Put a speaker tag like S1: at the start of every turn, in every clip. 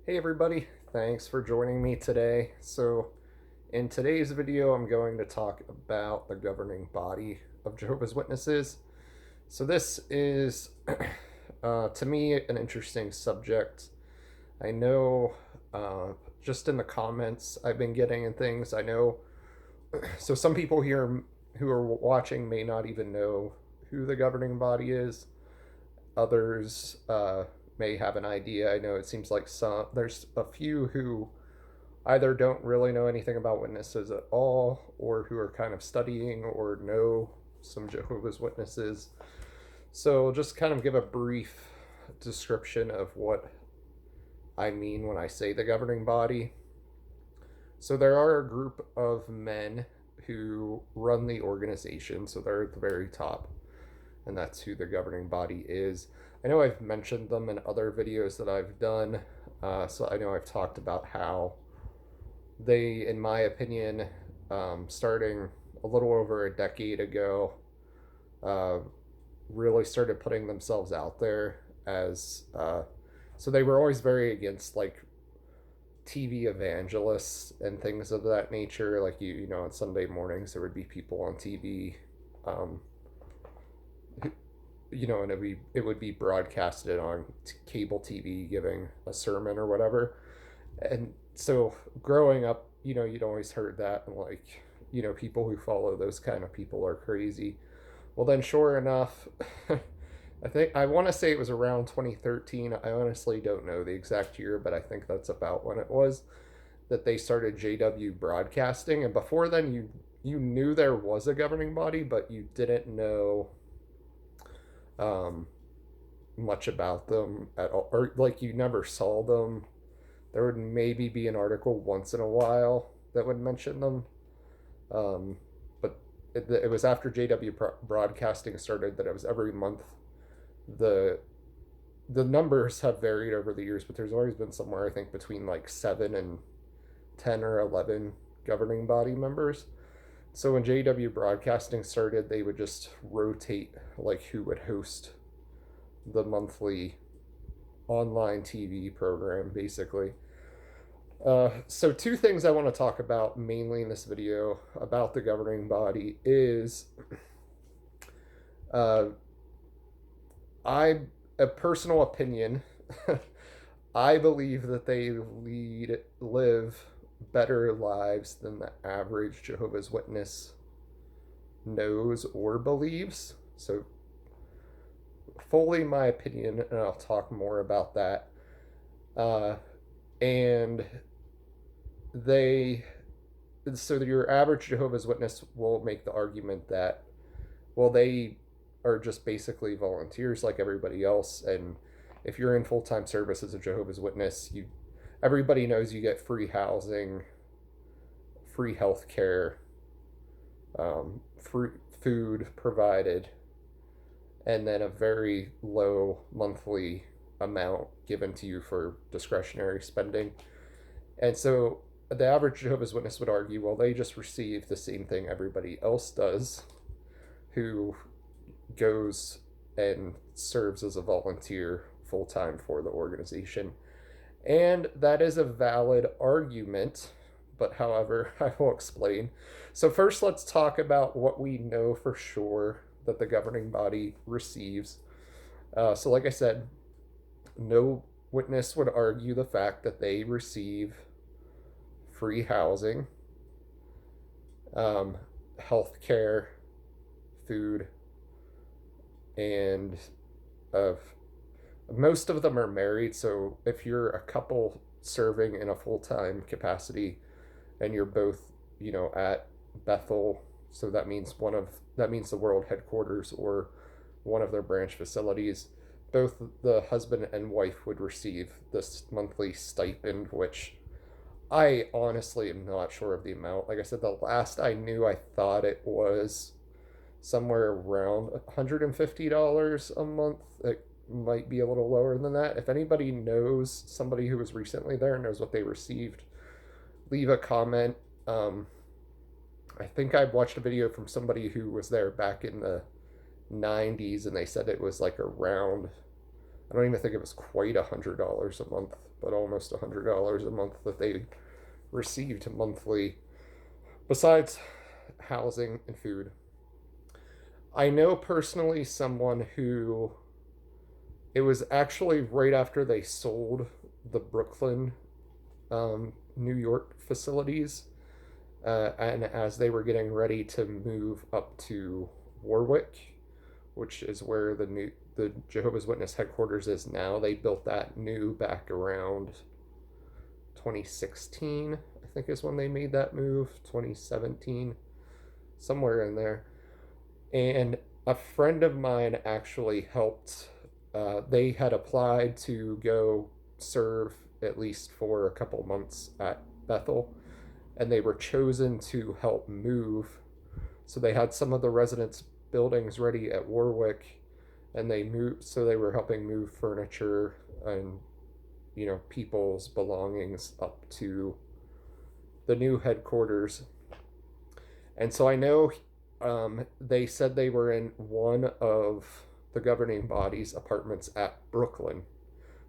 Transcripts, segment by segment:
S1: Hey everybody, thanks for joining me today. So, in today's video, I'm going to talk about the governing body of Jehovah's Witnesses. So, this is, to me, an interesting subject. I know, just in the comments I've been getting and things, I know, so some people here who are watching may not even know who the governing body is. Others may have an idea. I know it seems like there's a few who either don't really know anything about witnesses at all, or who are kind of studying or know some Jehovah's Witnesses. So, just kind of give a brief description of what I mean when I say the governing body. So, there are a group of men who run the organization, so they're at the very top, and that's who the governing body is. I know I've mentioned them in other videos that I've done, so I know I've talked about how they, in my opinion, starting a little over a decade ago, uh, really started putting themselves out there as. So they were always very against like TV evangelists and things of that nature. Like you know, on Sunday mornings there would be people on TV, um, and it would be broadcasted on cable TV giving a sermon or whatever. And so growing up, you'd always heard that, and like, people who follow those kind of people are crazy. Well, then, sure enough, I want to say it was around 2013. I honestly don't know the exact year, but I think that's about when it was that they started JW Broadcasting. And before then, you knew there was a governing body, but you didn't know um, much about them at all, or like you never saw them. There would maybe be an article once in a while that would mention them. But it was after JW Broadcasting started that it was every month. The the numbers have varied over the years, but there's always been somewhere, I think, between like 7 and 10 or 11 governing body members. So when JW Broadcasting started, they would just rotate like who would host the monthly online TV program, basically. So two things I want to talk about mainly in this video about the governing body is uh, I a personal opinion. I believe that they live better lives than the average Jehovah's Witness knows or believes. So fully my opinion, and I'll talk more about that. And they so your average Jehovah's Witness will make the argument that, well, they are just basically volunteers like everybody else, and if you're in full-time service as a Jehovah's Witness, everybody knows you get free housing, free health care, free food provided, and then a very low monthly amount given to you for discretionary spending. And so the average Jehovah's Witness would argue, well, they just receive the same thing everybody else does who goes and serves as a volunteer full time for the organization. And that is a valid argument, but however, I will explain. So, first, let's talk about what we know for sure that the governing body receives. So, like I said, no witness would argue the fact that they receive free housing, health care, food, and most of them are married. So if you're a couple serving in a full-time capacity and you're both, at Bethel, so that means the world headquarters or one of their branch facilities, both the husband and wife would receive this monthly stipend, which I honestly am not sure of the amount. Like I said, the last I knew, I thought it was somewhere around $150 a month. It might be a little lower than that. If anybody knows somebody who was recently there, knows what they received, leave a comment. I think I watched a video from somebody who was there back in the 90s, and they said it was like around I don't even think it was quite $100 a month, but almost $100 a month that they received monthly, besides housing and food. I know personally someone who, it was actually right after they sold the Brooklyn, New York facilities, and as they were getting ready to move up to Warwick, which is where the Jehovah's Witness headquarters is now. They built that new back around 2016, I think is when they made that move. 2017, somewhere in there. And a friend of mine actually helped. They had applied to go serve at least for a couple months at Bethel, and they were chosen to help move. So they had some of the residence buildings ready at Warwick, and they moved. So they were helping move furniture and people's belongings up to the new headquarters. And so I know they said they were in one of the governing body's apartments at Brooklyn.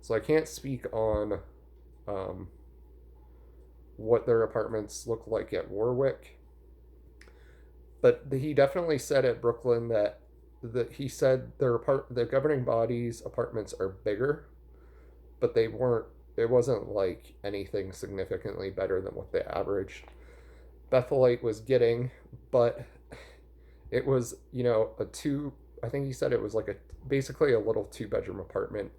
S1: So I can't speak on what their apartments look like at Warwick. But he definitely said at Brooklyn that he said the governing body's apartments are bigger, but they weren't. It wasn't like anything significantly better than what the average Bethelite was getting, but it was a two. I think he said it was like basically a little 2-bedroom apartment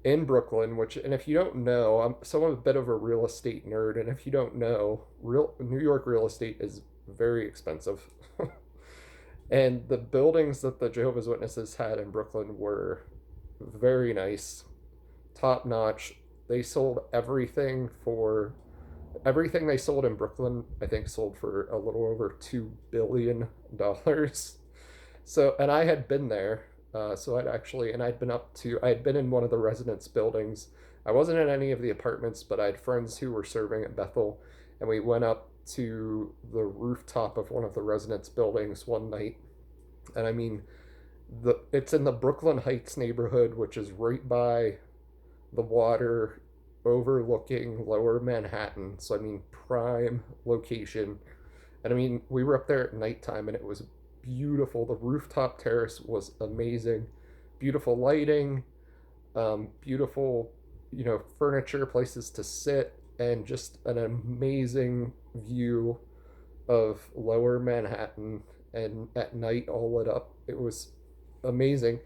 S1: in Brooklyn. And if you don't know, I'm a bit of a real estate nerd, and if you don't know, New York real estate is very expensive. And the buildings that the Jehovah's Witnesses had in Brooklyn were very nice, top notch. They sold everything they sold in Brooklyn, I think, sold for a little over $2 billion. So, and I had been there. I had been in one of the residence buildings. I wasn't in any of the apartments, but I had friends who were serving at Bethel, and we went up to the rooftop of one of the residence buildings one night. And I mean, it's in the Brooklyn Heights neighborhood, which is right by the water, overlooking lower Manhattan. So I mean, prime location. And I mean, we were up there at nighttime, and it was beautiful. The rooftop terrace was amazing. Beautiful lighting, beautiful, furniture, places to sit, and just an amazing view of lower Manhattan, and at night all lit up. It was amazing.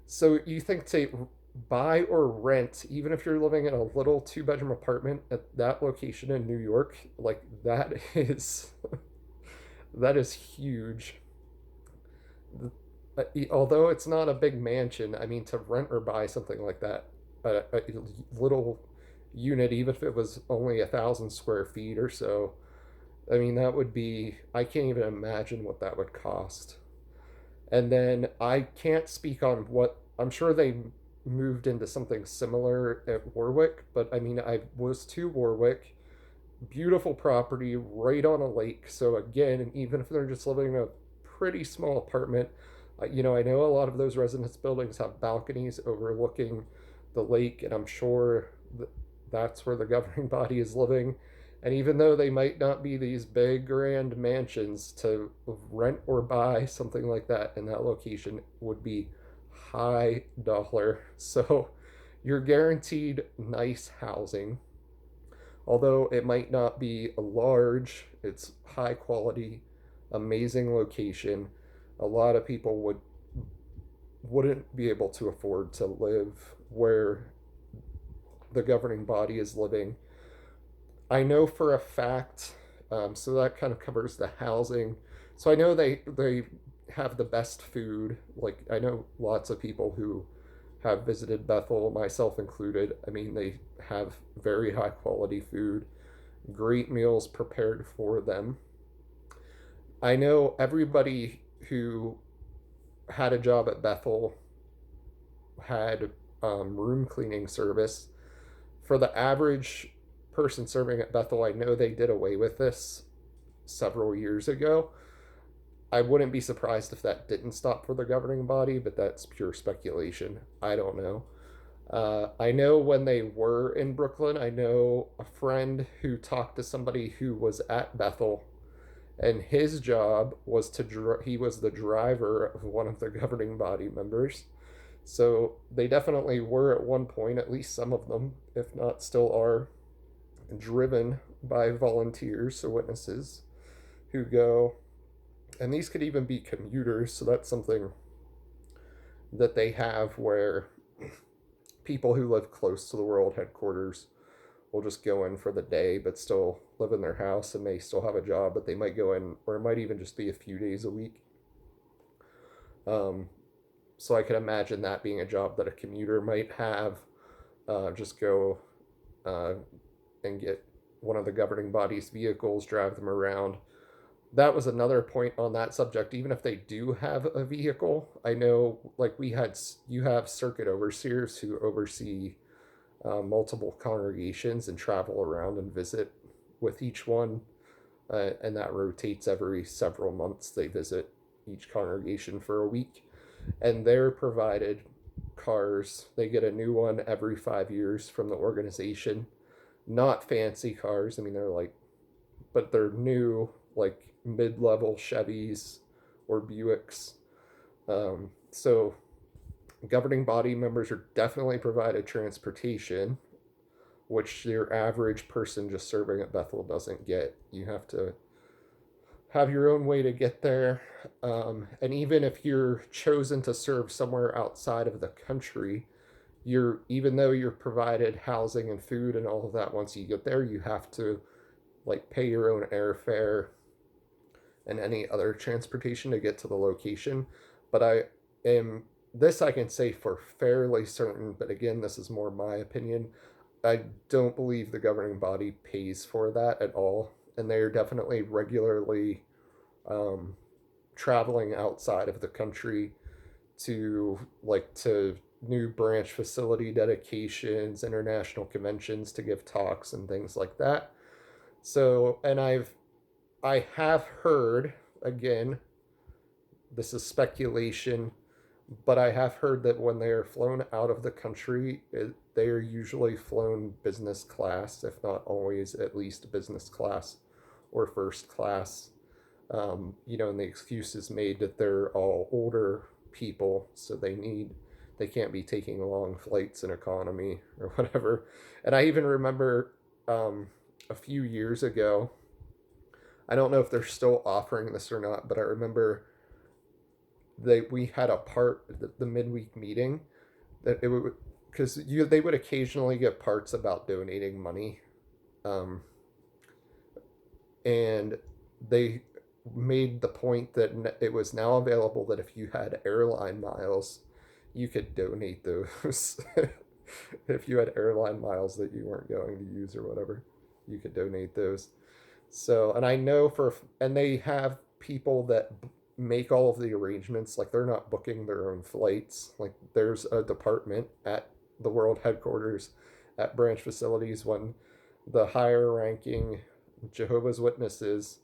S1: So you think to buy or rent, even if you're living in a little 2-bedroom apartment at that location in New York, like that is that is huge. Although it's not a big mansion, I mean, to rent or buy something like that, a little unit, even if it was only 1,000 square feet or so, I mean, that would be, I can't even imagine what that would cost. And then I can't speak on what, I'm sure they moved into something similar at Warwick, but I mean, I was to Warwick, beautiful property right on a lake. So again, even if they're just living in a pretty small apartment, I know a lot of those residence buildings have balconies overlooking the lake, and I'm sure that's where the governing body is living. And even though they might not be these big grand mansions, to rent or buy something like that in that location would be high dollar. So you're guaranteed nice housing. Although it might not be large, it's high quality, amazing location. A lot of people wouldn't be able to afford to live where the governing body is living. I know for a fact, so that kind of covers the housing. So I know they have the best food. Like, I know lots of people who have visited Bethel, myself included. I mean, they have very high quality food, great meals prepared for them. I know everybody who had a job at Bethel had room cleaning service. For the average person serving at Bethel, I know they did away with this several years ago. I wouldn't be surprised if that didn't stop for the governing body, but that's pure speculation. I don't know. I know when they were in Brooklyn, I know a friend who talked to somebody who was at Bethel, and his job was he was the driver of one of the governing body members. So they definitely were at one point, at least some of them, if not still are, driven by volunteers or witnesses who go. And these could even be commuters, so that's something that they have where people who live close to the world headquarters will just go in for the day but still live in their house and may still have a job, but they might go in, or it might even just be a few days a week. So I can imagine that being a job that a commuter might have. Just go and get one of the governing body's vehicles, drive them around. That was another point on that subject. Even if they do have a vehicle, I know, like you have circuit overseers who oversee multiple congregations and travel around and visit with each one, and that rotates every several months. They visit each congregation for a week, and they're provided cars. They get a new one every 5 years from the organization. Not fancy cars. I mean, but they're new, like mid-level Chevys or Buicks. So governing body members are definitely provided transportation, which your average person just serving at Bethel doesn't get. You have to have your own way to get there. And even if you're chosen to serve somewhere outside of the country, even though you're provided housing and food and all of that, once you get there, you have to like pay your own airfare and any other transportation to get to the location. But I can say for fairly certain, but again, this is more my opinion. I don't believe the governing body pays for that at all, and they are definitely regularly traveling outside of the country to new branch facility dedications, international conventions to give talks and things like that. So, and I have heard, again, this is speculation, but I have heard that when they are flown out of the country, they are usually flown business class, if not always at least business class or first class. And the excuse is made that they're all older people, so they can't be taking long flights in economy or whatever. And I even remember a few years ago, I don't know if they're still offering this or not, but I remember we had the midweek meeting that it would, because they would occasionally get parts about donating money, and they made the point that it was now available that if you had airline miles, you could donate those. If you had airline miles that you weren't going to use or whatever, you could donate those. So, and I know and they have people that make all of the arrangements. Like, they're not booking their own flights. Like, there's a department at the world headquarters at branch facilities when the higher ranking Jehovah's Witnesses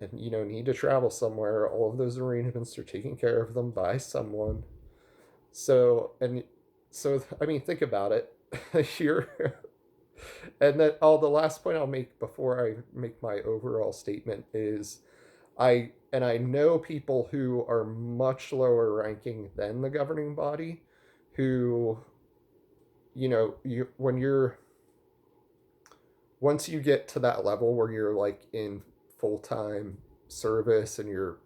S1: and need to travel somewhere, all of those arrangements are taken care of them by someone. So I mean, think about it. You're and then the last point I'll make before I make my overall statement is I know people who are much lower ranking than the governing body who once you get to that level where you're like in full-time service and you're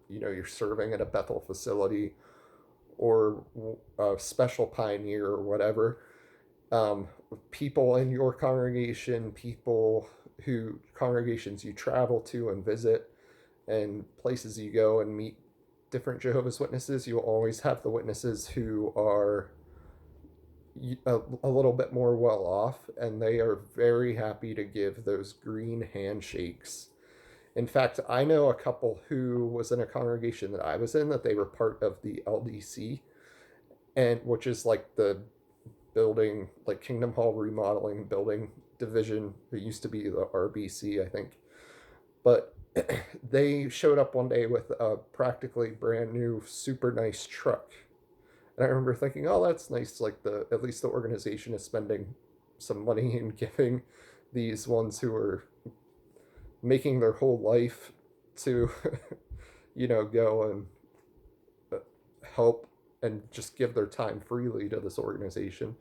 S1: serving at a Bethel facility or a special pioneer or whatever, people in your congregation, congregations you travel to and visit, and places you go and meet different Jehovah's Witnesses, you'll always have the witnesses who are a little bit more well off, and they are very happy to give those green handshakes. In fact, I know a couple who was in a congregation that I was in, that they were part of the LDC, and which is like the building, like Kingdom Hall remodeling building division. It used to be the RBC, I think. But they showed up one day with a practically brand new, super nice truck. And I remember thinking, oh, that's nice. Like at least the organization is spending some money and giving these ones who are making their whole life to, go and help and just give their time freely to this organization.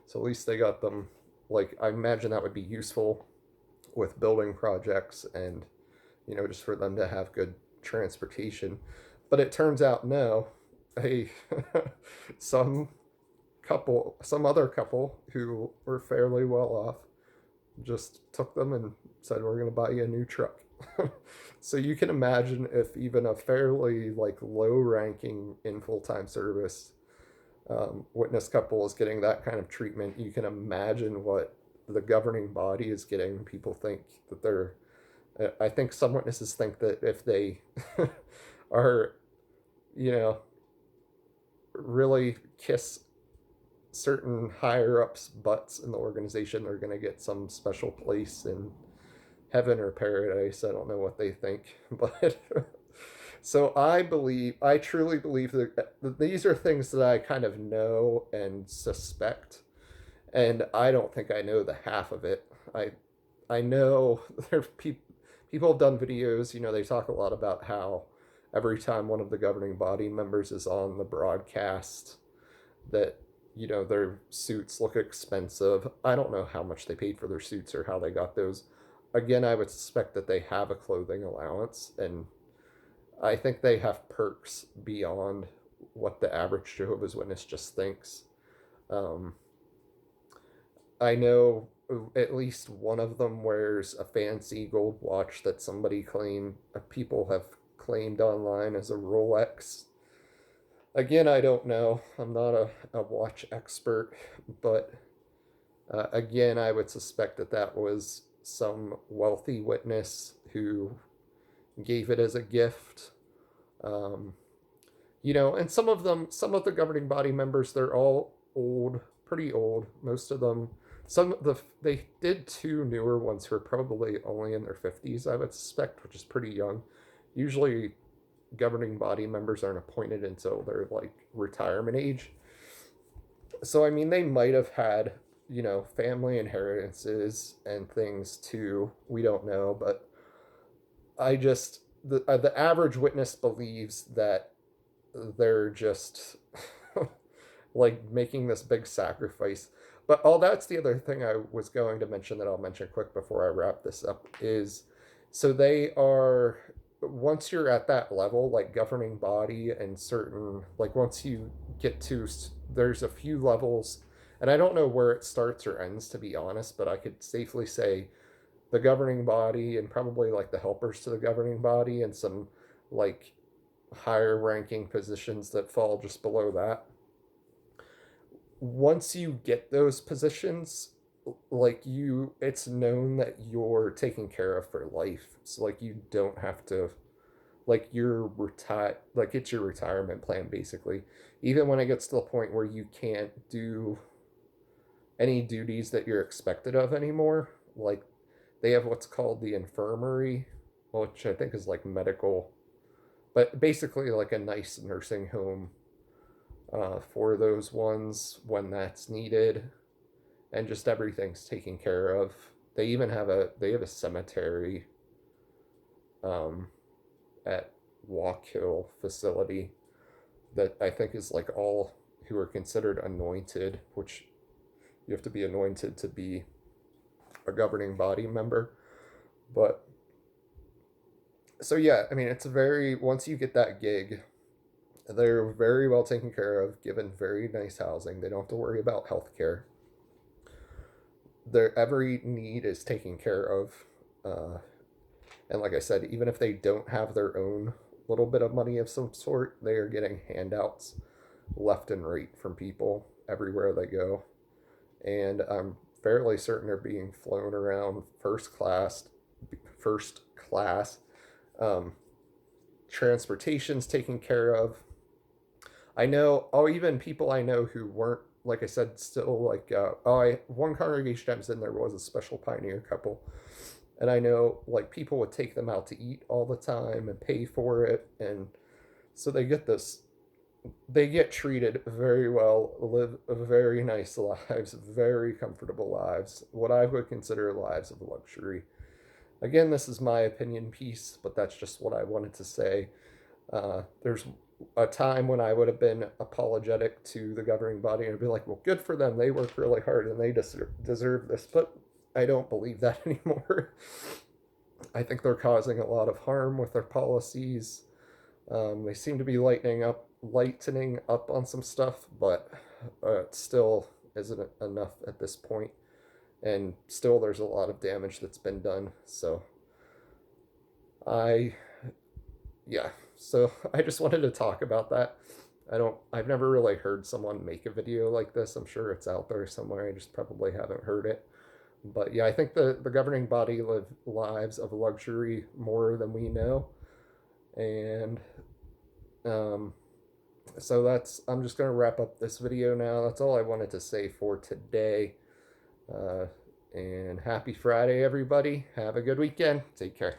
S1: So at least they got them. Like, I imagine that would be useful with building projects and, just for them to have good transportation. But it turns out, no, a some some other couple who were fairly well off just took them and said, we're going to buy you a new truck. So you can imagine if even a fairly like low ranking in full-time service witness couple is getting that kind of treatment, you can imagine what the governing body is getting. People think that I think some witnesses think that if they are, really kiss certain higher ups' butts in the organization, they're going to get some special place in heaven or paradise. I don't know what they think, but so I truly believe that these are things that I kind of know and suspect, and I don't think I know the half of it. I know there people have done videos. They talk a lot about how every time one of the governing body members is on the broadcast, that their suits look expensive. I don't know how much they paid for their suits or how they got those. Again, I would suspect that they have a clothing allowance, and I think they have perks beyond what the average Jehovah's Witness just thinks. Um, I know at least one of them wears a fancy gold watch that people have claimed online as a Rolex. Again, I don't know. I'm not a watch expert, but again, I would suspect that was some wealthy witness who gave it as a gift. Um, and some of the governing body members, they're all old, pretty old. Most of them, they did two newer ones who are probably only in their 50s, I would suspect, which is pretty young. Usually, governing body members aren't appointed until they're like retirement age. So, I mean, they might have had, family inheritances and things too. We don't know, but the average witness believes that they're just like making this big sacrifice. But that's the other thing I was going to mention that I'll mention quick before I wrap this up is, so they are, once you're at that level, like governing body and certain, like once you get to, there's a few levels, and I don't know where it starts or ends, to be honest, but I could safely say the governing body and probably like the helpers to the governing body and some like higher ranking positions that fall just below that. Once you get those positions, like it's known that you're taken care of for life. So like you don't have to, like you're retired, like it's your retirement plan basically. Even when it gets to the point where you can't do any duties that you're expected of anymore, like they have what's called the infirmary, which I think is like medical, but basically like a nice nursing home for those ones when that's needed, and just everything's taken care of. They even have a cemetery at Walk Hill facility that I think is like all who are considered anointed, which you have to be anointed to be a governing body member. But so yeah, I mean, it's once you get that gig, they're very well taken care of, given very nice housing. They don't have to worry about health care. Their every need is taken care of. And like I said, even if they don't have their own little bit of money of some sort, they are getting handouts left and right from people everywhere they go. And I'm fairly certain they're being flown around first class. Transportation's taken care of. I know, even people I know who weren't, like I said, still like, one congregation I was in, there was a special pioneer couple, And I know like people would take them out to eat all the time and pay for it, and so they get treated very well, live very nice lives, very comfortable lives, what I would consider lives of luxury. Again, this is my opinion piece, but that's just what I wanted to say. There's a time when I would have been apologetic to the governing body and be like, well, good for them. They work really hard and they deserve this. But I don't believe that anymore. I think they're causing a lot of harm with their policies. They seem to be lightening up on some stuff, but it still isn't enough at this point. And still, there's a lot of damage that's been done. So I yeah, so I just wanted to talk about that. I've never really heard someone make a video like this. I'm sure it's out there somewhere. I just probably haven't heard it. But yeah, I think the governing body live lives of luxury more than we know. And so I'm just going to wrap up this video now. That's all I wanted to say for today. And happy Friday, everybody. Have a good weekend. Take care.